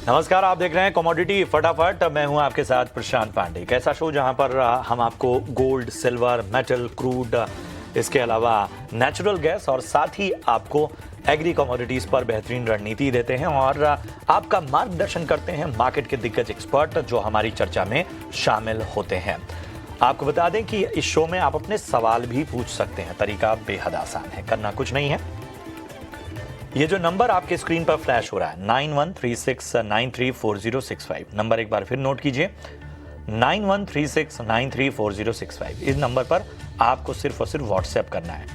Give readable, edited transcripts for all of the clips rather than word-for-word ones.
नमस्कार, आप देख रहे हैं कमोडिटी फटाफट। मैं हूं आपके साथ प्रशांत पांडे। एक ऐसा शो जहां पर हम आपको गोल्ड, सिल्वर, मेटल, क्रूड, इसके अलावा नेचुरल गैस और साथ ही आपको एग्री कमोडिटीज पर बेहतरीन रणनीति देते हैं और आपका मार्गदर्शन करते हैं मार्केट के दिग्गज एक्सपर्ट जो हमारी चर्चा में शामिल होते हैं। आपको बता दें कि इस शो में आप अपने सवाल भी पूछ सकते हैं। तरीका बेहद आसान है, करना कुछ नहीं है। ये जो नंबर आपके स्क्रीन पर फ्लैश हो रहा है 9136934065, नंबर एक बार फिर नोट कीजिए 9136934065। इस नंबर पर आपको सिर्फ और सिर्फ व्हाट्सएप करना है।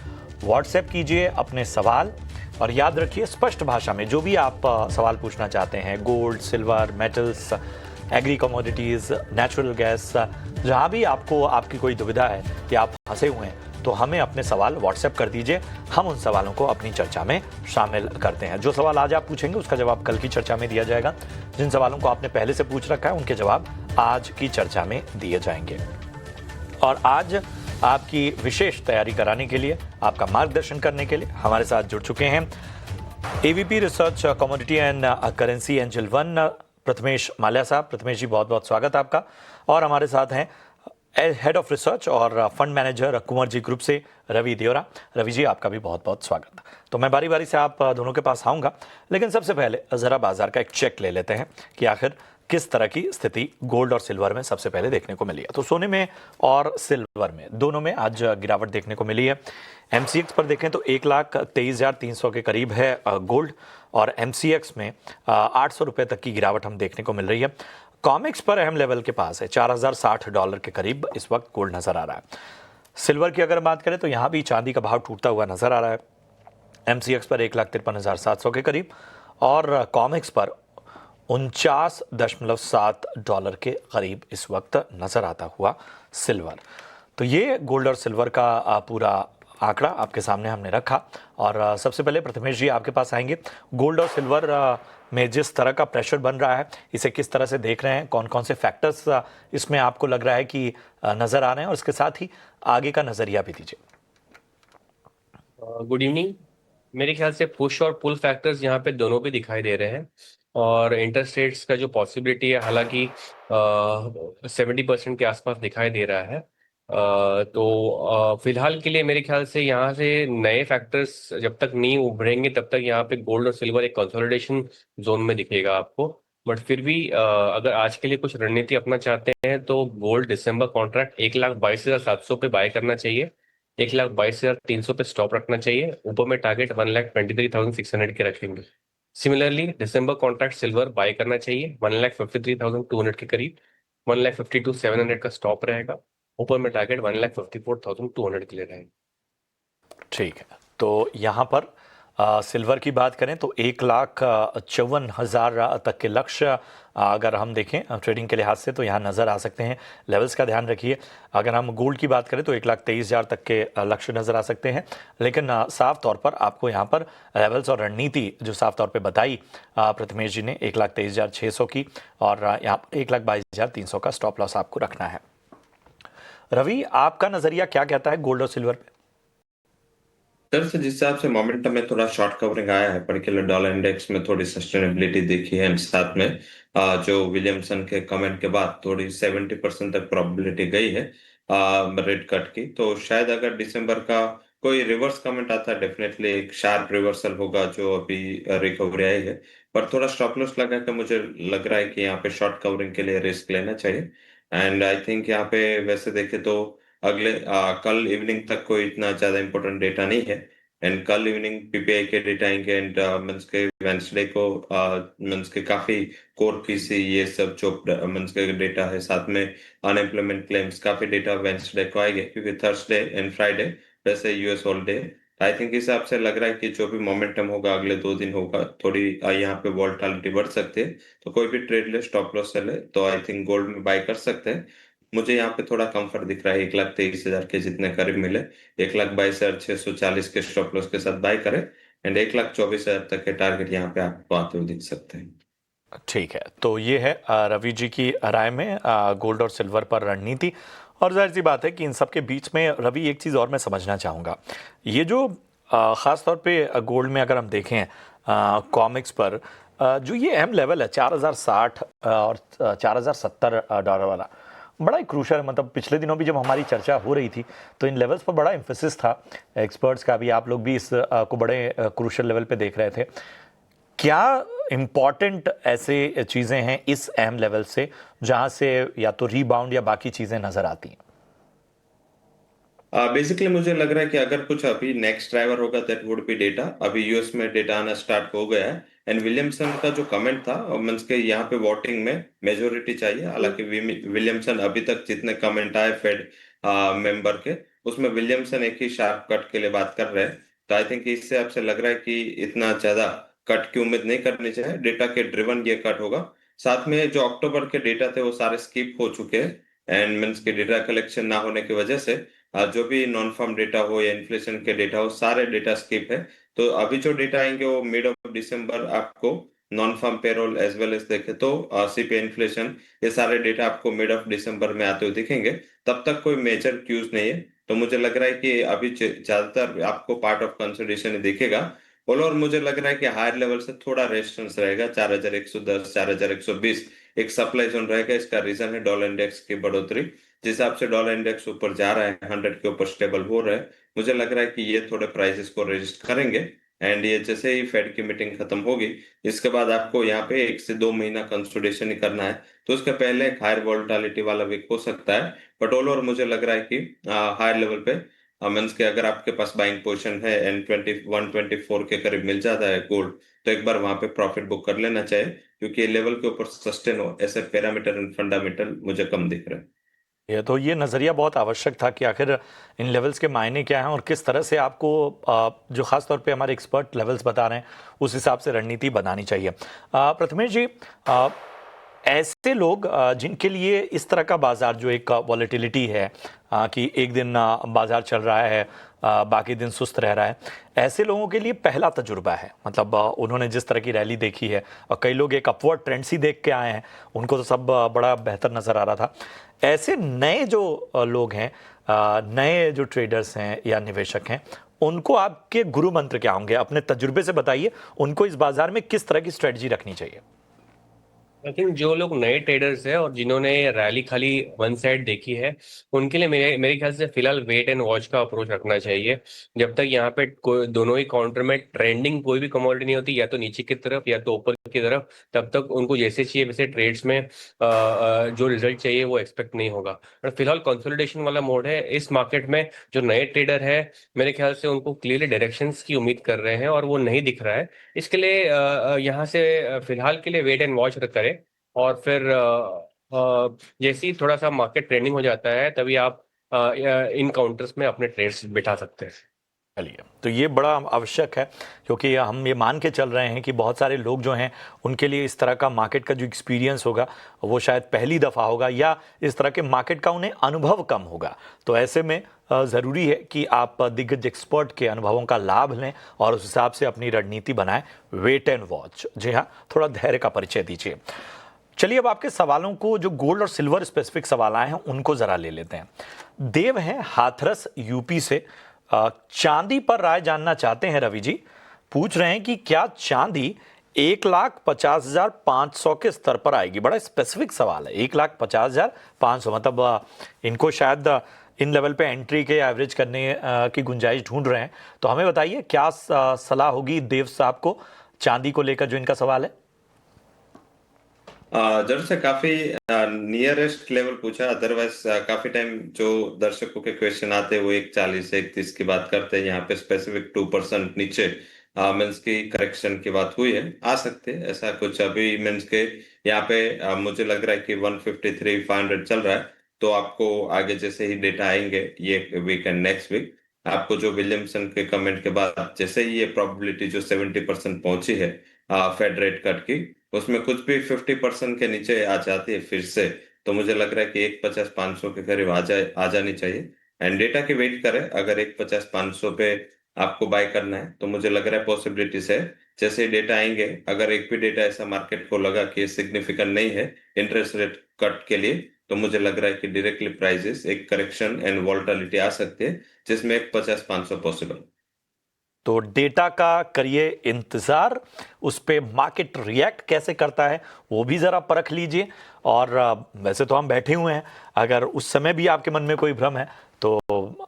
व्हाट्सएप कीजिए अपने सवाल और याद रखिए स्पष्ट भाषा में जो भी आप सवाल पूछना चाहते हैं, gold, silver, metals, agree commodities, natural gas, जहां भी आपको आपकी कोई दुविधा है कि आप फंसे हुए हैं तो हमें अपने सवाल व्हाट्सएप कर दीजिए। हम उन सवालों को अपनी चर्चा में शामिल करते हैं। जो सवाल आज आप पूछेंगे उसका जवाब कल की चर्चा में दिया जाएगा। जिन सवालों को आपने पहले से पूछ रखा है उनके जवाब आज की चर्चा में दिए जाएंगे। और आज आपकी विशेष तैयारी कराने के लिए, आपका मार्गदर्शन करने के लिए हमारे साथ जुड़ चुके हैं AVP research commodity and currency angel 1 Prathamesh Mallya साहब। प्रथमेश जी, बहुत बहुत स्वागत आपका। और हमारे साथ हैं हेड ऑफ रिसर्च और fund manager Kunwar ji group से रवि देवरा। रवि जी, आपका भी बहुत बहुत स्वागत। तो मैं बारी बारी से आप दोनों के पास आऊँगा, लेकिन सबसे पहले ज़रा बाजार का एक चेक ले लेते हैं कि आखिर किस तरह की स्थिति गोल्ड और सिल्वर में सबसे पहले देखने को मिली है। तो सोने में और सिल्वर में दोनों में आज गिरावट देखने को मिली है। एमसीएक्स पर देखें तो 1,23,300 के करीब है गोल्ड और एमसीएक्स में 800 रुपये तक की गिरावट हम देखने को मिल रही है। कॉमिक्स पर अहम लेवल के पास है, $4,060 के करीब इस वक्त गोल्ड नजर आ रहा है। सिल्वर की अगर बात करें तो यहाँ भी चांदी का भाव टूटता हुआ नजर आ रहा है। एमसीएक्स पर 1,53,700 के करीब और कॉमिक्स पर $49.7 के करीब इस वक्त नजर आता हुआ सिल्वर। तो ये गोल्ड और सिल्वर का पूरा आंकड़ा आपके सामने हमने रखा। और सबसे पहले प्रथमेश जी आपके पास आएंगे। गोल्ड और सिल्वर में जिस तरह का प्रेशर बन रहा है, इसे किस तरह से देख रहे हैं, कौन कौन से फैक्टर्स इसमें आपको लग रहा है कि नजर आ रहे हैं, और इसके साथ ही आगे का नजरिया भी दीजिए। Good evening. मेरे ख्याल से पुश और पुल फैक्टर्स यहाँ पे दोनों भी दिखाई दे रहे हैं और इंटरेस्ट रेट्स का जो पॉसिबिलिटी है हालांकि 70% के आसपास दिखाई दे रहा है। फिलहाल के लिए मेरे ख्याल से यहाँ से नए फैक्टर्स जब तक नहीं उभरेंगे तब तक यहाँ पे गोल्ड और सिल्वर एक कंसोलिडेशन जोन में दिखेगा आपको। बट फिर भी अगर आज के लिए कुछ रणनीति अपना चाहते हैं तो गोल्ड दिसंबर कॉन्ट्रैक्ट 1,22,700 पे बाय करना चाहिए। 1,22,300 पे स्टॉप रखना चाहिए। ऊपर में टारगेट 1,23,600 के रखेंगे। सिमिलरली दिसंबर कॉन्ट्रैक्ट सिल्वर बाय करना चाहिए 1,53,200 के करीब। 1,52,700 का स्टॉप रहेगा। ऊपर में टारगेट 1,54,200 के लिए रहेगा। ठीक है, तो यहाँ पर सिल्वर की बात करें तो 1,54,000 तक के लक्ष्य अगर हम देखें ट्रेडिंग के लिहाज से तो यहाँ नज़र आ सकते हैं। लेवल्स का ध्यान रखिए। अगर हम गोल्ड की बात करें तो 1,23,000 तक के लक्ष्य नज़र आ सकते हैं, लेकिन साफ तौर पर आपको यहाँ पर लेवल्स और रणनीति जो साफ तौर पर बताई प्रथमेश जी ने 1,23,600 की और यहाँ 1,22,300 का स्टॉप लॉस आपको रखना है। रवि, आपका नज़रिया क्या कहता है गोल्ड और सिल्वर पे? सर से जिस हिसाब से मोमेंटम में थोड़ा शॉर्ट कवरिंग आया है, पर्टिकुलर डॉलर इंडेक्स में थोड़ी सस्टेनेबिलिटी देखी है, एंड साथ में जो विलियमसन के कमेंट के बाद थोड़ी 70% तक प्रोबेबिलिटी गई है रेट कट की। तो शायद अगर दिसंबर का कोई रिवर्स कमेंट आता है, डेफिनेटली एक शार्प रिवर्सल होगा जो अभी रिकवरी आई है। पर थोड़ा स्टॉप लॉस लगा के मुझे लग रहा है कि यहाँ पे शॉर्ट कवरिंग के लिए रिस्क लेना चाहिए। एंड आई थिंक यहाँ पे वैसे देखे तो अगले कल इवनिंग तक कोई इतना ज्यादा इंपॉर्टेंट डेटा नहीं है। एंड कल इवनिंग पीपीआई के डेटा आएंगे एंड मींस के वेंसडे को मींस के काफी कोर पीसी ये सब जो मींस के डेटा है, साथ में अनएम्प्लॉयमेंट क्लेम्स काफी डेटा वेंसडे को आएंगे क्योंकि थर्सडे एंड फ्राइडे वैसे यूएस हॉलीडे। आई थिंक इस हिसाब से लग रहा है कि जो भी मोमेंटम होगा अगले 2 दिन होगा, थोड़ी यहाँ पे वोलेटिलिटी बढ़ सकती है। तो कोई भी ट्रेड ले, स्टॉप लॉस से ले, तो आई थिंक गोल्ड में बाय कर सकते हैं। मुझे यहाँ पे थोड़ा कंफर्ट दिख रहा है 1,23,000 के जितने करीब मिले। 1,22,640 के स्टॉप लॉस के साथ बाय करें एंड 1,24,000 तक के टारगेट यहाँ पे आपको आते हुए दिख सकते हैं। ठीक है, तो ये है रवि जी की राय में गोल्ड और सिल्वर पर रणनीति। और जाहिर सी बात है कि इन सब के बीच में रवि एक चीज़ और मैं समझना चाहूँगा। ये जो ख़ास तौर पे गोल्ड में अगर हम देखें कॉमिक्स पर जो ये अहम लेवल है 4060 और 4070 डॉलर वाला, बड़ा ही क्रूशल है। मतलब पिछले दिनों भी जब हमारी चर्चा हो रही थी तो इन लेवल्स पर बड़ा एम्फेसिस था एक्सपर्ट्स का भी, आप लोग भी इस को बड़े क्रूशल लेवल पे देख रहे थे। क्या इम्पॉर्टेंट ऐसे चीज़ें हैं इस अहम लेवल से जहां से या तो रीबाउंड या बाकी चीज़ें नज़र आती हैं? बेसिकली मुझे लग रहा है कि अगर कुछ अभी नेक्स्ट ड्राइवर होगा दैट वुड बी डेटा। अभी यूएस में डेटा आना स्टार्ट हो गया है एंड विलियमसन का जो कमेंट था, मीन्स के यहाँ पे वोटिंग में मेजोरिटी चाहिए। हालांकि विलियमसन अभी तक जितने कमेंट आए फेड मेंबर के, उसमें विलियमसन एक ही शार्प कट के लिए बात कर रहे हैं। तो आई थिंक इससे आपसे लग रहा है कि इतना ज्यादा कट की उम्मीद नहीं करनी चाहिए, डेटा के ड्रिवन ये कट होगा। साथ में जो अक्टूबर के डेटा थे वो सारे स्किप हो चुके हैं एंड मीन्स के डेटा कलेक्शन ना होने की वजह से जो भी नॉन फार्म डेटा हो या इन्फ्लेशन के डेटा हो, सारे डेटा स्किप है। तो अभी जो डेटा आएंगे वो मिड ऑफ दिसंबर आपको non farm payroll as well as देखे तो सीपीआई इन्फ्लेशन, ये सारे डेटा आपको मिड ऑफ दिसंबर में आते हुए दिखेंगे। तब तक कोई मेजर क्यूज नहीं है। तो मुझे लग रहा है कि अभी ज्यादातर आपको पार्ट ऑफ कंसिडरेशन ही दिखेगा। और मुझे लग रहा है कि हायर लेवल से थोड़ा रेजिस्टेंस रहेगा 4110 4120 एक सप्लाई जोन रहेगा। इसका रीजन है डॉलर इंडेक्स की बढ़ोतरी। जिस हिसाब से डॉलर इंडेक्स ऊपर जा रहा है, 100 के ऊपर स्टेबल हो रहा है, मुझे लग रहा है कि ये थोड़े प्राइसेस को रेजिस्ट करेंगे। एंड ये जैसे ही फेड की मीटिंग खत्म होगी, इसके बाद आपको यहाँ पे 1 से 2 महीना कंसोलिडेशन ही करना है। तो उसके पहले एक हायर वोलेटिलिटी वाला वीक हो सकता है। बट ऑल ओवर मुझे लग रहा है कि हायर लेवल पे मीन्स के अगर आपके पास बाइंग पोजीशन है एंड 124 के करीब मिल जाता है गोल्ड, तो एक बार वहां पे प्रॉफिट बुक कर लेना चाहिए, क्योंकि ये लेवल के ऊपर सस्टेन हो ऐसे पैरामीटर एंड फंडामेंटल मुझे कम दिख रहे हैं। ये नज़रिया बहुत आवश्यक था कि आखिर इन लेवल्स के मायने क्या हैं और किस तरह से आपको जो ख़ास तौर पे हमारे एक्सपर्ट लेवल्स बता रहे हैं उस हिसाब से रणनीति बनानी चाहिए। प्रथमेश जी, ऐसे लोग जिनके लिए इस तरह का बाजार जो एक वॉलेटिलिटी है, कि एक दिन बाजार चल रहा है, बाकी दिन सुस्त रह रहा है, ऐसे लोगों के लिए पहला तजुर्बा है। मतलब उन्होंने जिस तरह की रैली देखी है और कई लोग एक अपवर्ड ट्रेंड सी देख के आए हैं, उनको तो सब बड़ा बेहतर नज़र आ रहा था। ऐसे नए जो लोग हैं, नए जो ट्रेडर्स हैं या निवेशक हैं, उनको आपके गुरु मंत्र क्या होंगे? अपने तजुर्बे से बताइए, उनको इस बाजार में किस तरह की स्ट्रेटजी रखनी चाहिए? लेकिन जो लोग नए ट्रेडर्स हैं और जिन्होंने रैली खाली वन साइड देखी है, उनके लिए मेरे मेरे ख्याल से फिलहाल वेट एंड वॉच का अप्रोच रखना चाहिए। जब तक यहाँ पे दोनों ही काउंटर में ट्रेंडिंग कोई भी कमोडिटी नहीं होती, या तो नीचे की तरफ या तो ऊपर की तरफ, तब तक उनको जैसे चाहिए वैसे ट्रेड्स में जो रिजल्ट चाहिए वो एक्सपेक्ट नहीं होगा। पर फिलहाल कंसोलिडेशन वाला मोड है इस मार्केट में। जो नए ट्रेडर है, मेरे ख्याल से उनको क्लियरली डायरेक्शंस की उम्मीद कर रहे हैं और वो नहीं दिख रहा है। इसके लिए यहाँ से फिलहाल के लिए वेट एंड वॉच करें। और फिर जैसे ही थोड़ा सा मार्केट ट्रेंडिंग हो जाता है, तभी आप इन काउंटर्स में अपने ट्रेड्स बिठा सकते हैं। चलिए, तो ये बड़ा आवश्यक है, क्योंकि हम ये मान के चल रहे हैं कि बहुत सारे लोग जो हैं उनके लिए इस तरह का मार्केट का जो एक्सपीरियंस होगा वो शायद पहली दफ़ा होगा, या इस तरह के मार्केट का उन्हें अनुभव कम होगा। तो ऐसे में ज़रूरी है कि आप दिग्गज एक्सपर्ट के अनुभवों का लाभ लें और उस हिसाब से अपनी रणनीति बनाएं। वेट एंड वॉच, जी हाँ, थोड़ा धैर्य का परिचय दीजिए। चलिए, अब आपके सवालों को, जो गोल्ड और सिल्वर स्पेसिफिक सवाल आए हैं, उनको ज़रा ले लेते हैं। देव हैं हाथरस यूपी से, चांदी पर राय जानना चाहते हैं। रवि जी पूछ रहे हैं कि क्या चांदी 1,50,500 के स्तर पर आएगी? बड़ा स्पेसिफिक सवाल है, 1,50,500, मतलब इनको शायद इन लेवल पे एंट्री के एवरेज करने की गुंजाइश ढूंढ रहे हैं। तो हमें बताइए क्या सलाह होगी देव साहब को चांदी को लेकर जो इनका सवाल है। जरूर से काफी नियरेस्ट लेवल पूछा। अदरवाइज काफी टाइम जो दर्शकों के क्वेश्चन आते हैं वो 1,40 1,30 की बात करते हैं। यहाँ पे स्पेसिफिक 2% नीचे मीन्स की करेक्शन की बात हुई है, आ सकते हैं ऐसा कुछ। अभी मीन्स के यहाँ पे मुझे लग रहा है कि 153 500 चल रहा है। तो आपको आगे जैसे ही डेटा आएंगे ये वीक एंड नेक्स्ट वीक, आपको जो विलियमसन के कमेंट के बाद जैसे ही ये प्रोबेबिलिटी जो 70% पहुंची है फेड रेट कट की, उसमें कुछ भी 50% के नीचे आ जाती है फिर से, तो मुझे लग रहा है कि 1,50,500 के करीब आ जानी चाहिए। एंड डेटा की वेट करें। अगर 1,50,500 पे आपको बाय करना है तो मुझे लग रहा है पॉसिबिलिटीज है। जैसे ही डेटा आएंगे, अगर एक भी डेटा ऐसा मार्केट को लगा कि सिग्निफिकेंट नहीं है इंटरेस्ट रेट कट के लिए, तो मुझे लग रहा है कि डायरेक्टली प्राइसेस एक करेक्शन एंड वोलेटिलिटी आ सकती है, जिसमें 1,50,500 पॉसिबल। तो डेटा का करिए इंतज़ार, उस पे मार्केट रिएक्ट कैसे करता है वो भी ज़रा परख लीजिए। और वैसे तो हम बैठे हुए हैं, अगर उस समय भी आपके मन में कोई भ्रम है तो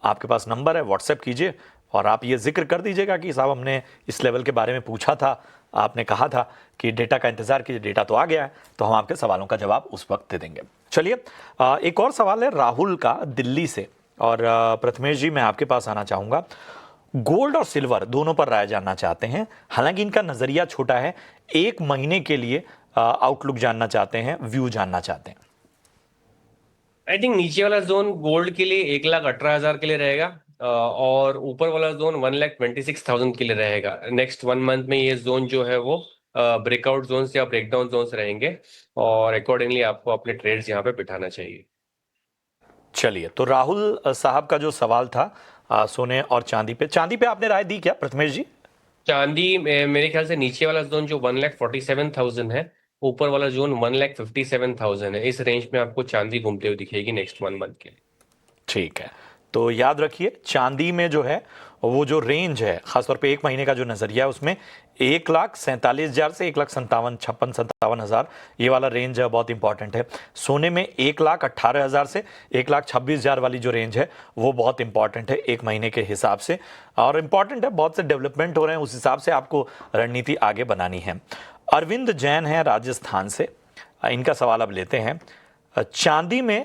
आपके पास नंबर है, व्हाट्सएप कीजिए और आप ये जिक्र कर दीजिएगा कि साहब हमने इस लेवल के बारे में पूछा था, आपने कहा था कि डेटा का इंतज़ार कीजिए, डेटा तो आ गया है, तो हम आपके सवालों का जवाब उस वक्त दे देंगे। चलिए, एक और सवाल है राहुल का दिल्ली से। और प्रथमेश जी, मैं आपके पास आना चाहूँगा। गोल्ड और सिल्वर दोनों पर राय जानना चाहते हैं, हालांकि इनका नज़रिया छोटा है, एक महीने के लिए आउटलुक जानना चाहते हैं, व्यू जानना चाहते हैं। आई थिंक नीचे वाला जोन गोल्ड के लिए 1,18,000 के लिए रहेगा, और ऊपर वाला जोन 1,26,000 के लिए रहेगा। नेक्स्ट 1 मंथ में ये जोन जो है वो ब्रेकआउट जोन्स या ब्रेकडाउन जोन्स रहेंगे, और अकॉर्डिंगली आपको अपने ट्रेड्स यहाँ पे बिठाना चाहिए। चलिए, तो राहुल साहब का जो सवाल था सोने और चांदी पे आपने राय दी क्या प्रथमेश जी? चांदी मेरे ख्याल से नीचे वाला जोन जो 1,47,000 है, ऊपर वाला जोन 1,57,000 है। इस रेंज में आपको चांदी घूमते हुए दिखेगी नेक्स्ट 1 मंथ के लिए। ठीक है, तो याद रखिए चांदी में जो है वो जो रेंज है, खासतौर पे एक महीने का जो नज़रिया है उसमें 1,47,000 से 1,57,000 ये वाला रेंज बहुत इंपॉर्टेंट है। सोने में 1,18,000 से 1,26,000 वाली जो रेंज है वो बहुत इंपॉर्टेंट है एक महीने के हिसाब से, और इम्पॉर्टेंट है, बहुत से डेवलपमेंट हो रहे हैं, उस हिसाब से आपको रणनीति आगे बनानी है। अरविंद जैन है राजस्थान से, इनका सवाल अब लेते हैं। चांदी में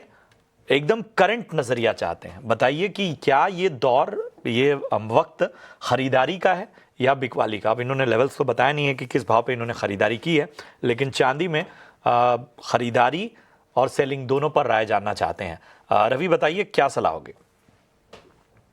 एकदम करंट नज़रिया चाहते हैं, बताइए कि क्या ये दौर, ये वक्त खरीदारी का है या बिकवाली का? अब इन्होंने लेवल्स तो बताया नहीं है कि किस भाव पे इन्होंने खरीदारी की है, लेकिन चांदी में खरीदारी और सेलिंग दोनों पर राय जानना चाहते हैं। रवि बताइए क्या सलाह होगी?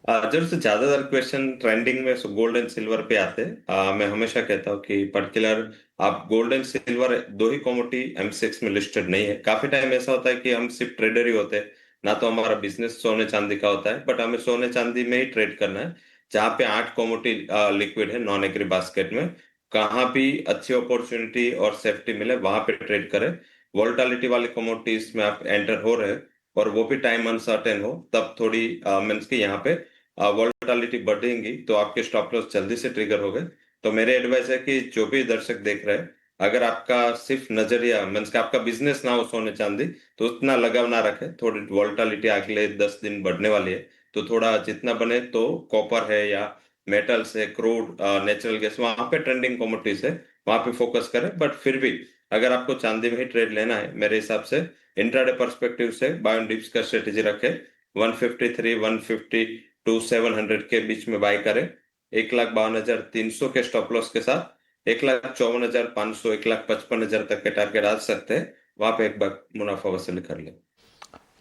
जब से ज्यादातर क्वेश्चन ट्रेंडिंग में गोल्ड एंड सिल्वर पे आते हैं, मैं हमेशा कहता हूँ कि पर्टिकुलर आप गोल्ड एंड सिल्वर दो ही कमोडिटी एमसीएक्स में लिस्टेड नहीं है। काफी टाइम ऐसा होता है कि हम सिर्फ ट्रेडर ही होते हैं, ना तो हमारा बिजनेस सोने चांदी का होता है, बट हमें सोने चांदी में ही ट्रेड करना है। जहाँ पे 8 कमोडिटी लिक्विड है नॉन एग्री बास्केट में, कहाँ भी अच्छी अपॉर्चुनिटी और सेफ्टी मिले वहां पे ट्रेड करें। वोलेटिलिटी वाले कमोडिटीज में आप एंटर हो रहे हैं और वो भी टाइम अनसर्टेन हो, तब थोड़ी मीन्स कि यहाँ पे वोलेटिलिटी बढ़ेंगी तो आपके स्टॉप लॉस जल्दी से ट्रिगर हो गए। तो मेरे एडवाइस है कि जो भी दर्शक देख रहे हैं, अगर आपका सिर्फ नजरिया मीन्स कि आपका बिजनेस ना हो सोने चांदी, तो उतना लगाव ना रखें। थोड़ी वोलेटिलिटी अगले 10 दिन बढ़ने वाली है, तो थोड़ा जितना बने तो कॉपर है या मेटल्स है, क्रूड, नेचुरल गैस, वहां पे ट्रेंडिंग कमोडिटीज है, वहां पे फोकस करें। बट फिर भी अगर आपको चांदी में ही ट्रेड लेना है, मेरे हिसाब से इंट्राडे पर्सपेक्टिव से बाय ऑन डिप्स का स्ट्रेटेजी रखें। 153, 150 टू 700 के बीच में बाय करें। 1,52,300 के स्टॉप लॉस के साथ 1,54,500, 1,55,000 तक के टारगेट आ सकते हैं, वहां पे एक बार मुनाफा वसूली कर ले।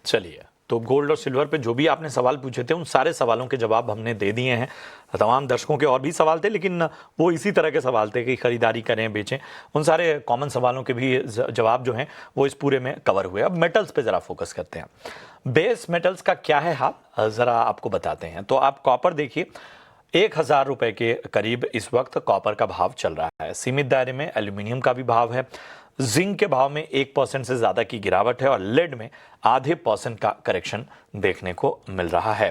चलिए, तो गोल्ड और सिल्वर पे जो भी आपने सवाल पूछे थे उन सारे सवालों के जवाब हमने दे दिए हैं। तमाम दर्शकों के और भी सवाल थे, लेकिन वो इसी तरह के सवाल थे कि खरीदारी करें बेचें, उन सारे कॉमन सवालों के भी जवाब जो हैं वो इस पूरे में कवर हुए। अब मेटल्स पे ज़रा फोकस करते हैं। बेस मेटल्स का क्या है हाल, ज़रा आपको बताते हैं। तो आप कॉपर देखिए, 1,000 रुपये के करीब इस वक्त कॉपर का भाव चल रहा है। सीमित दायरे में एल्यूमिनियम का भी भाव है। जिंक के भाव में 1% से ज़्यादा की गिरावट है और लेड में ½ % का करेक्शन देखने को मिल रहा है।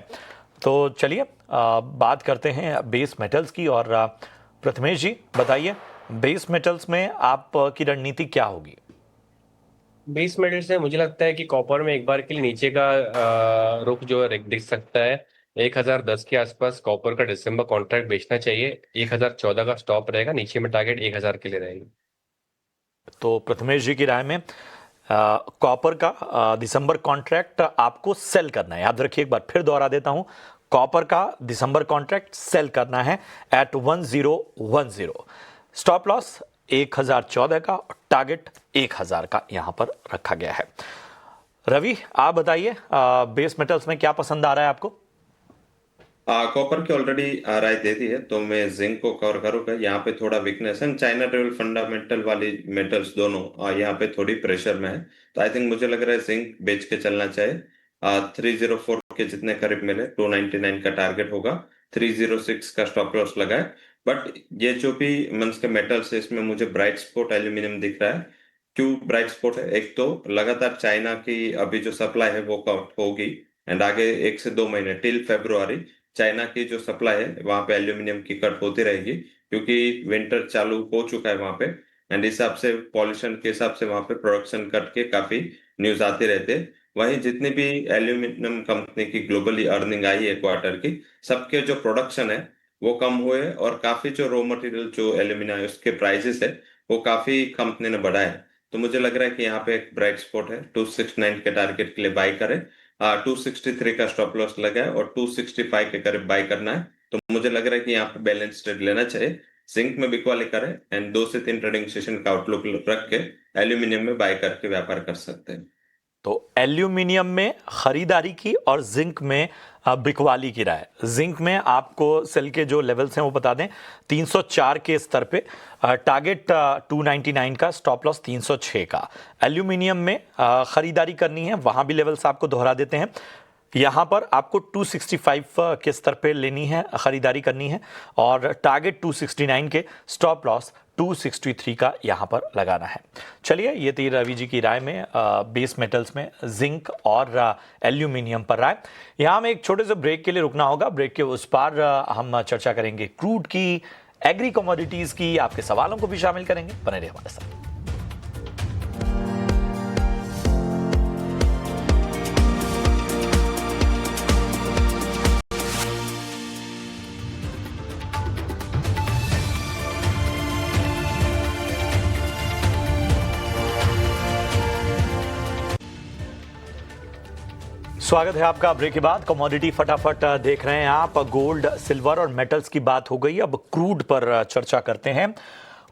तो चलिए बात करते हैं बेस मेटल्स की। और प्रथमेश जी बताइए, बेस मेटल्स में आपकी रणनीति क्या होगी? बेस मेटल से मुझे लगता है कि कॉपर में एक बार के लिए नीचे का रुख जो है दिख सकता है। 1,010 के आसपास कॉपर का दिसंबर कॉन्ट्रैक्ट बेचना चाहिए। 1,014 का स्टॉप रहेगा, नीचे में टारगेट 1,000 के लिए रहेगी। तो प्रथमेश जी की राय में कॉपर का दिसंबर कॉन्ट्रैक्ट आपको सेल करना है। याद रखिए, एक बार फिर दोहरा देता हूं, कॉपर का दिसंबर कॉन्ट्रैक्ट सेल करना है एट 1010। स्टॉप लॉस 1,014 का, टारगेट 1,000 का यहां पर रखा गया है। रवि आप बताइए, बेस मेटल्स में क्या पसंद आ रहा है आपको? कॉपर की ऑलरेडी राय दे दी है, तो मैं जिंक को कवर करूंगा। यहाँ पे थोड़ा वीकनेस है, चाइना टेबल फंडामेंटल वाली मेटल्स दोनों यहाँ पे थोड़ी प्रेशर में है, तो आई थिंक मुझे लग रहा है जिंक बेच के चलना चाहिए। 304 के जितने करीब मिले, 299 का टारगेट होगा, 306 का स्टॉप लॉस लगाए। बट ये जो भी मंस के मेटल्स है, इसमें मुझे ब्राइट स्पॉट एल्यूमिनियम दिख रहा है। क्यों ब्राइट स्पॉट है? एक तो लगातार चाइना की अभी जो सप्लाई है वो कट होगी, एंड आगे 1 से 2 महीने टिल फेब्रुआरी चाइना की जो सप्लाई है वहां पे एल्यूमिनियम की कट होती रहेगी, क्योंकि विंटर चालू हो चुका है वहां पे। एंड इस हिसाब से पॉल्यूशन के हिसाब से वहां पे प्रोडक्शन कट के काफी न्यूज आते रहते हैं। वहीं जितनी भी एल्यूमिनियम कंपनी की ग्लोबली अर्निंग आई है क्वार्टर की, सबके जो प्रोडक्शन है वो कम हुए, और काफी जो रॉ मटेरियल जो एल्यूमिनियम उसके प्राइसेस है वो काफी कंपनी ने बढ़ाए। तो मुझे लग रहा है कि यहाँ पे एक ब्राइट स्पॉट है, 269 के टारगेट के लिए बाई करें। 263 का स्टॉप लॉस लगा है और 265 के करीब बाई करना है। तो मुझे लग रहा है कि यहाँ पे बैलेंस ट्रेड लेना चाहिए, जिंक में बिकवाली करें एंड 2 से 3 ट्रेडिंग सेशन का आउटलुक रख के एल्यूमिनियम में बाय करके व्यापार कर सकते हैं। तो एल्यूमिनियम में खरीदारी की और जिंक में बिकवाली की राय। जिंक में आपको सेल के जो लेवल्स हैं वो बता दें, 304 के स्तर पे टारगेट 299 का, स्टॉप लॉस 306 का। एल्यूमिनियम में खरीदारी करनी है, वहां भी लेवल्स आपको दोहरा देते हैं। यहां पर आपको 265 के स्तर पे लेनी है, खरीदारी करनी है, और टारगेट 269 के, स्टॉप लॉस 263 का यहां पर लगाना है। चलिए, ये थी रवि जी की राय में बेस मेटल्स में जिंक और एल्यूमिनियम पर राय। यहां हमें एक छोटे से ब्रेक के लिए रुकना होगा। ब्रेक के उस पार हम चर्चा करेंगे क्रूड की, एग्री कमोडिटीज की, आपके सवालों को भी शामिल करेंगे। बने रहिए हमारे साथ। स्वागत है आपका ब्रेक के बाद। कमोडिटी फटाफट देख रहे हैं आप। गोल्ड, सिल्वर और मेटल्स की बात हो गई, अब क्रूड पर चर्चा करते हैं।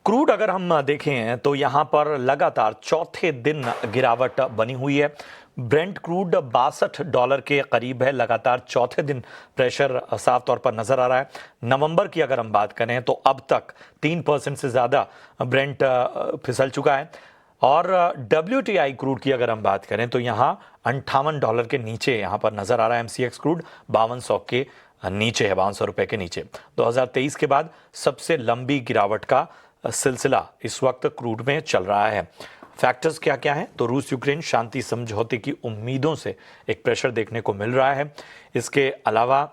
क्रूड अगर हम देखें तो यहां पर लगातार चौथे दिन गिरावट बनी हुई है। ब्रेंट क्रूड $62 के करीब है, लगातार चौथे दिन प्रेशर साफ तौर पर नजर आ रहा है। नवंबर की अगर हम बात करें तो अब तक 3% से ज्यादा ब्रेंट फिसल चुका है। और WTI क्रूड की अगर हम बात करें तो यहाँ $58 के नीचे यहाँ पर नजर आ रहा है। MCX क्रूड 5200 के नीचे है, 5200 रुपए के नीचे। 2023 के बाद सबसे लंबी गिरावट का सिलसिला इस वक्त क्रूड में चल रहा है। फैक्टर्स क्या क्या हैं? तो रूस यूक्रेन शांति समझौते की उम्मीदों से एक प्रेशर देखने को मिल रहा है। इसके अलावा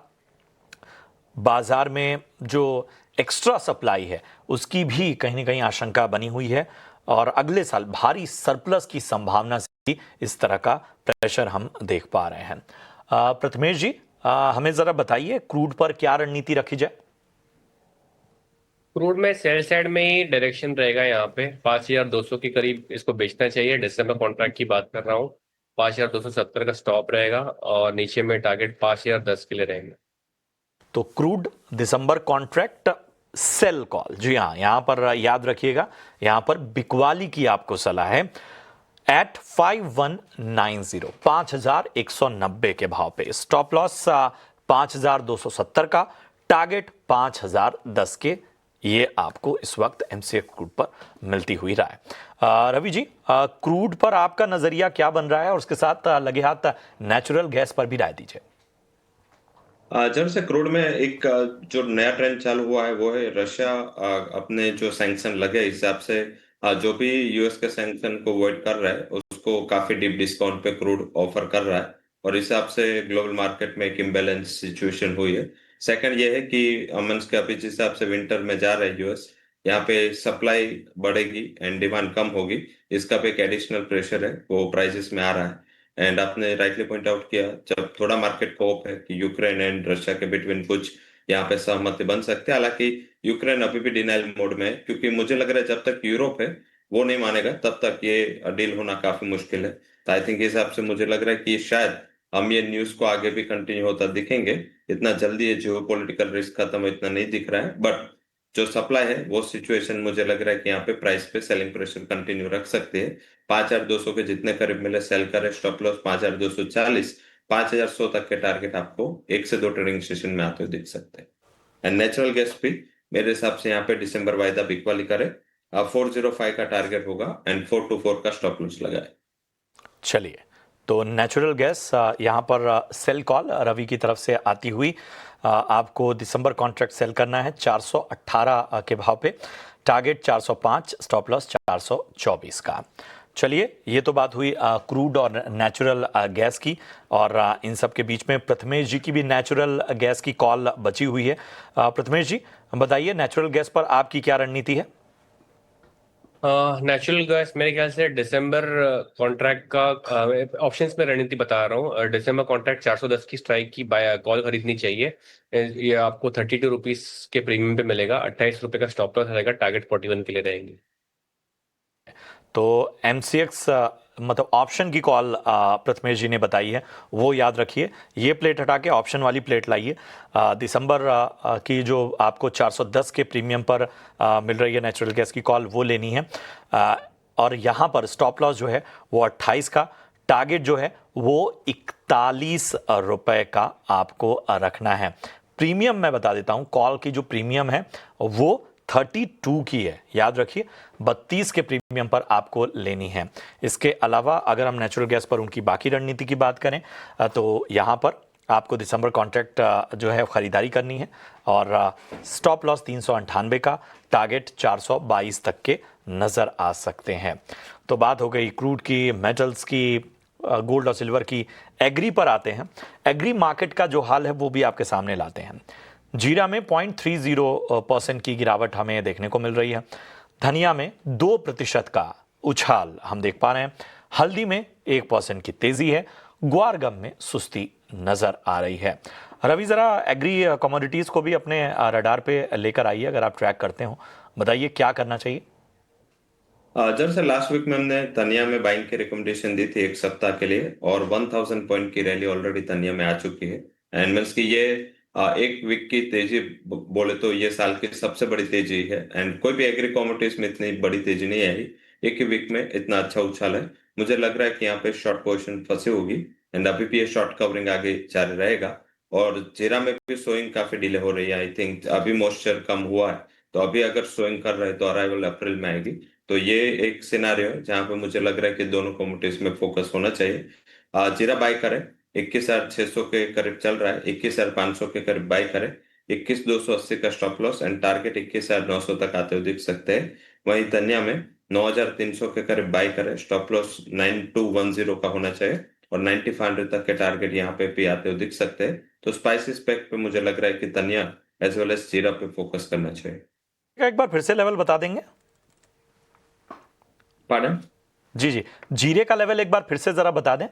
बाजार में जो एक्स्ट्रा सप्लाई है उसकी भी कहीं ना कहीं आशंका बनी हुई है, और अगले साल भारी सरप्लस की संभावना से इस तरह का प्रेशर हम देख पा रहे हैं। प्रथमेश जी, हमें जरा बताइए क्रूड पर क्या रणनीति रखी जाए? क्रूड में सेल साइड में ही डायरेक्शन रहेगा। यहाँ पे 5200 के करीब इसको बेचना चाहिए। दिसंबर कॉन्ट्रैक्ट की बात कर रहा हूँ। 5270 का स्टॉप रहेगा और नीचे में टारगेट 5010 के लिए रहेंगे। तो क्रूड दिसंबर कॉन्ट्रैक्ट सेल कॉल, जी हाँ, यहां पर याद रखिएगा, यहां पर बिकवाली की आपको सलाह है एट 5190, 5190 के भाव पे। स्टॉप लॉस 5270 का, टारगेट 5010 के। ये आपको इस वक्त MCX क्रूड पर मिलती हुई राय। रवि जी, क्रूड पर आपका नजरिया क्या बन रहा है, और उसके साथ लगे हाथ नेचुरल गैस पर भी राय दीजिए। जब से क्रूड में एक जो नया ट्रेंड चालू हुआ है वो है रशिया अपने जो सैंक्शन लगे हिसाब से जो भी यूएस के सैंक्शन को अवॉइड कर रहा है उसको काफी डीप डिस्काउंट पे क्रूड ऑफर कर रहा है, और इस हिसाब से ग्लोबल मार्केट में एक इम्बैलेंस सिचुएशन हुई है। सेकंड ये है कि अमन्स के अभी जिस हिसाब से विंटर में जा रहा है यूएस, यहाँ पे सप्लाई बढ़ेगी एंड डिमांड कम होगी, इसका भी एक एडिशनल प्रेशर है वो प्राइसेस में आ रहा है। एंड आपने राइटली पॉइंट आउट किया, जब थोड़ा मार्केट को होप है कि यूक्रेन एंड रशिया के बिटवीन कुछ यहाँ पे सहमति बन सकती है। हालांकि यूक्रेन अभी भी डिनाइल मोड में है, क्योंकि मुझे लग रहा है जब तक यूरोप है वो नहीं मानेगा तब तक ये डील होना काफी मुश्किल है। तो आई थिंक इस हिसाब से मुझे लग रहा है कि शायद हम ये न्यूज को आगे भी कंटिन्यू होता दिखेंगे। इतना जल्दी ये जियो पॉलिटिकल रिस्क खत्म इतना नहीं दिख रहा है, बट जो सप्लाई है वो सिचुएशन मुझे लग रहा है कि यहाँ पे प्राइस पे सेलिंग प्रेशर कंटिन्यू रख सकते हैं। 5200 के जितने करीब मिले सेल करें, स्टॉप लॉस 5240, 5100 तक के टारगेट आपको 1 से 2 ट्रेडिंग सेशन में आते हुए दिख सकते हैं। एंड नेचुरल गैस भी मेरे हिसाब से यहाँ पे दिसंबर वायदा बिकवाली करे, 405 का टारगेट होगा एंड 424 का स्टॉप लॉस लगाए। चलिए, तो नेचुरल गैस यहाँ पर सेल कॉल रवि की तरफ से आती हुई आपको दिसंबर कॉन्ट्रैक्ट सेल करना है 418 के भाव पे, टारगेट 405, स्टॉप लॉस 424 का। चलिए, ये तो बात हुई क्रूड और नेचुरल गैस की, और इन सब के बीच में प्रथमेश जी की भी नेचुरल गैस की कॉल बची हुई है। प्रथमेश जी, बताइए नेचुरल गैस पर आपकी क्या रणनीति है? नेचुरल गैस मेरे ख्याल से दिसंबर कॉन्ट्रैक्ट का ऑप्शंस में रणनीति बता रहा हूँ। दिसंबर कॉन्ट्रैक्ट 410 की स्ट्राइक की बाय कॉल खरीदनी चाहिए। ये आपको 32 रुपीज के प्रीमियम पे मिलेगा। 28 रुपए का स्टॉप लॉस रहेगा, टारगेट 41 के लिए रहेंगे। तो MCX मतलब ऑप्शन की कॉल प्रथमेश जी ने बताई है, वो याद रखिए। ये प्लेट हटा के ऑप्शन वाली प्लेट लाइए। दिसंबर की जो आपको 410 के प्रीमियम पर मिल रही है नेचुरल गैस की कॉल, वो लेनी है। और यहाँ पर स्टॉप लॉस जो है वो 28 का, टारगेट जो है वो 41 रुपए का आपको रखना है। प्रीमियम मैं बता देता हूँ, कॉल की जो प्रीमियम है वो 32 की है, याद रखिए। 32 के प्रीमियम पर आपको लेनी है। इसके अलावा अगर हम नेचुरल गैस पर उनकी बाकी रणनीति की बात करें तो यहाँ पर आपको दिसंबर कॉन्ट्रैक्ट जो है खरीदारी करनी है, और स्टॉप लॉस 398 का, टारगेट 422 तक के नज़र आ सकते हैं। तो बात हो गई क्रूड की, मेटल्स की, गोल्ड और सिल्वर की। एग्री पर आते हैं। एग्री मार्केट का जो हाल है वो भी आपके सामने लाते हैं। जीरा में 0.30% की गिरावट हमें देखने को मिल रही है। धनिया में 2% का उछाल हम देख पा रहे हैं। हल्दी में 1% की तेजी है। ग्वार गम में सुस्ती नजर आ रही है। रवि, जरा एग्री कमोडिटीज को भी अपने रडार पे लेकर आइए, अगर आप ट्रैक करते हो। बताइए क्या करना चाहिए। दरअसल लास्ट वीक में हमने तनिया में बाइंग की रिकमेंडेशन दी थी एक सप्ताह के लिए, और 1000 पॉइंट की रैली ऑलरेडी तनिया में आ चुकी है। एंड मीन्स की ये एक वीक की तेजी बोले तो ये साल की सबसे बड़ी तेजी है। एंड कोई भी एग्री कमोडिटीज में इतनी बड़ी तेजी नहीं आई, एक ही वीक में इतना अच्छा उछाल है। मुझे लग रहा है कि यहाँ पे शॉर्ट पोजीशन फंसी होगी, एंड अभी भी ये शॉर्ट कवरिंग आगे जारी रहेगा। और जीरा में भी सोइंग काफी डिले हो रही है। आई थिंक अभी मॉइस्चर कम हुआ है, तो अभी अगर सोइंग कर रहे हैं तो अराइवल अप्रैल में आएगी। तो ये एक सिनारियो है जहां पे मुझे लग रहा है कि दोनों कमोडिटीज में फोकस होना चाहिए। जीरा बाय करें, 21,600 के करीब चल रहा है, 21,500 के करीब बाय करें। 21,280 का स्टॉप लॉस एंड टारगेट 21,900 तक आते हुए दिख सकते हैं। वहीं धनिया में 9,300 के करीब बाय करें, स्टॉप लॉस 9210 का होना चाहिए, और 9500 तक के टारगेट यहाँ पे भी आते हुए दिख सकते हैं। तो स्पाइसिस पैक पे मुझे लग रहा है कि धनिया एज वेल एज जीरा पे फोकस करना चाहिए। एक बार फिर से लेवल बता देंगे? पार्डन? जी जी, जीरे का लेवल एक बार फिर से जरा बता दें।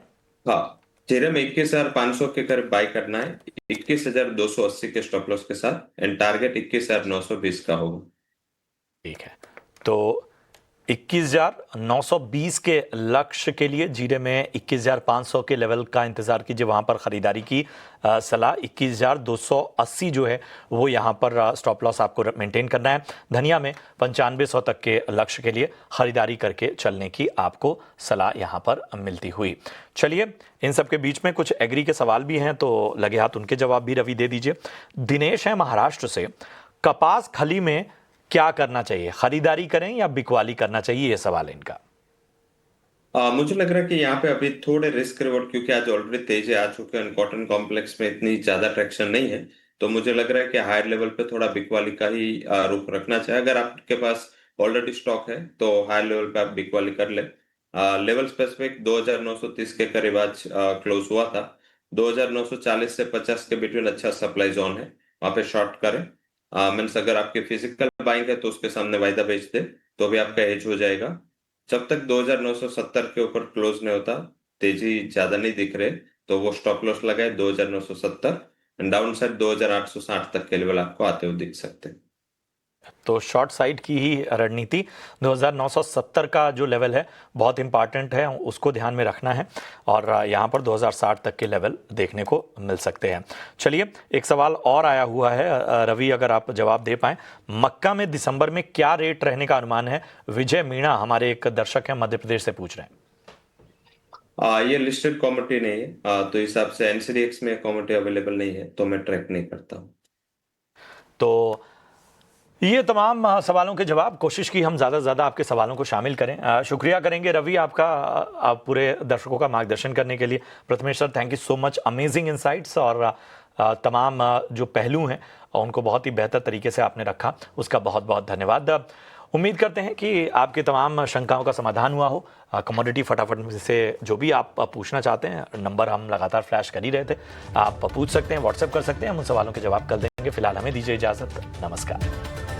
हाँ, जीरे में 21,500 के करीब बाय करना है, 21,280 के स्टॉप लॉस के साथ, एंड टारगेट 21,920 का होगा। ठीक है, तो 21,920 के लक्ष्य के लिए जीरे में 21,500 के लेवल का इंतजार कीजिए, वहां पर खरीदारी की सलाह। 21,280 जो है वो यहां पर स्टॉप लॉस आपको मेंटेन करना है। धनिया में 9500 तक के लक्ष्य के लिए खरीदारी करके चलने की आपको सलाह यहां पर मिलती हुई। चलिए, इन सब के बीच में कुछ एग्री के सवाल भी हैं, तो लगे हाथ उनके जवाब भी रवि दे दीजिए। दिनेश है महाराष्ट्र से। कपास खली में क्या करना चाहिए, खरीदारी करें या बिकवाली करना चाहिए, ये सवाल है इनका। मुझे लग रहा है कि यहाँ पे अभी थोड़े रिस्क रिवॉर्ड, क्योंकि आज ऑलरेडी तेजी आ चुके हैं, कॉटन कॉम्प्लेक्स में इतनी ज्यादा ट्रैक्शन नहीं है। तो मुझे लग रहा है कि हायर लेवल पे थोड़ा बिक वाली का ही रुख रखना चाहिए। अगर आपके पास ऑलरेडी स्टॉक है तो हायर लेवल पे आप बिक वाली कर ले। लेवल स्पेसिफिक 2,930 के करीब आज क्लोज हुआ था। 2,940 से 50 के बिटवीन अच्छा सप्लाई जोन है, वहां पे शॉर्ट करें। मीन्स अगर आपके फिजिकल बाइंग है तो उसके सामने वायदा बेच दे, तो भी आपका एज हो जाएगा। जब तक 2,970 के ऊपर क्लोज नहीं होता, तेजी ज्यादा नहीं दिख रहे, तो वो स्टॉप लॉस लगाए 2,970, एंड डाउन साइड 2,860 तक के लेवल आपको आते हुए दिख सकते हैं। तो शॉर्ट साइड की ही रणनीति। 2,970 का जो लेवल है बहुत इंपॉर्टेंट है, उसको ध्यान में रखना है, और यहाँ पर 2,060 तक के लेवल देखने को मिल सकते हैं। चलिए, एक सवाल और आया हुआ है रवि, अगर आप जवाब दे पाएं। मक्का में दिसंबर में क्या रेट रहने का अनुमान है? विजय मीणा हमारे एक दर्शक हैं, मध्य प्रदेश से पूछ रहे हैं। ये लिस्टेड कॉमोडिटी नहीं है, तो हिसाब से एनसीडीएक्स में कॉमोडिटी अवेलेबल नहीं है, तो मैं ट्रैक नहीं करता हूँ। तो ये तमाम सवालों के जवाब, कोशिश की हम ज़्यादा से ज़्यादा आपके सवालों को शामिल करें। शुक्रिया करेंगे रवि आपका, आप पूरे दर्शकों का मार्गदर्शन करने के लिए। Prathamesh sir, thank you so much, amazing insights, और तमाम जो पहलू हैं उनको बहुत ही बेहतर तरीके से आपने रखा, उसका बहुत बहुत धन्यवाद। उम्मीद करते हैं कि आपके तमाम शंकाओं का समाधान हुआ हो। कमोडिटी फटाफट से जो भी आप पूछना चाहते हैं, नंबर हम लगातार फ्लैश कर ही रहे थे, आप पूछ सकते हैं, व्हाट्सएप कर सकते हैं, हम उन सवालों के जवाब कर देंगे। फिलहाल हमें दीजिए इजाजत, नमस्कार।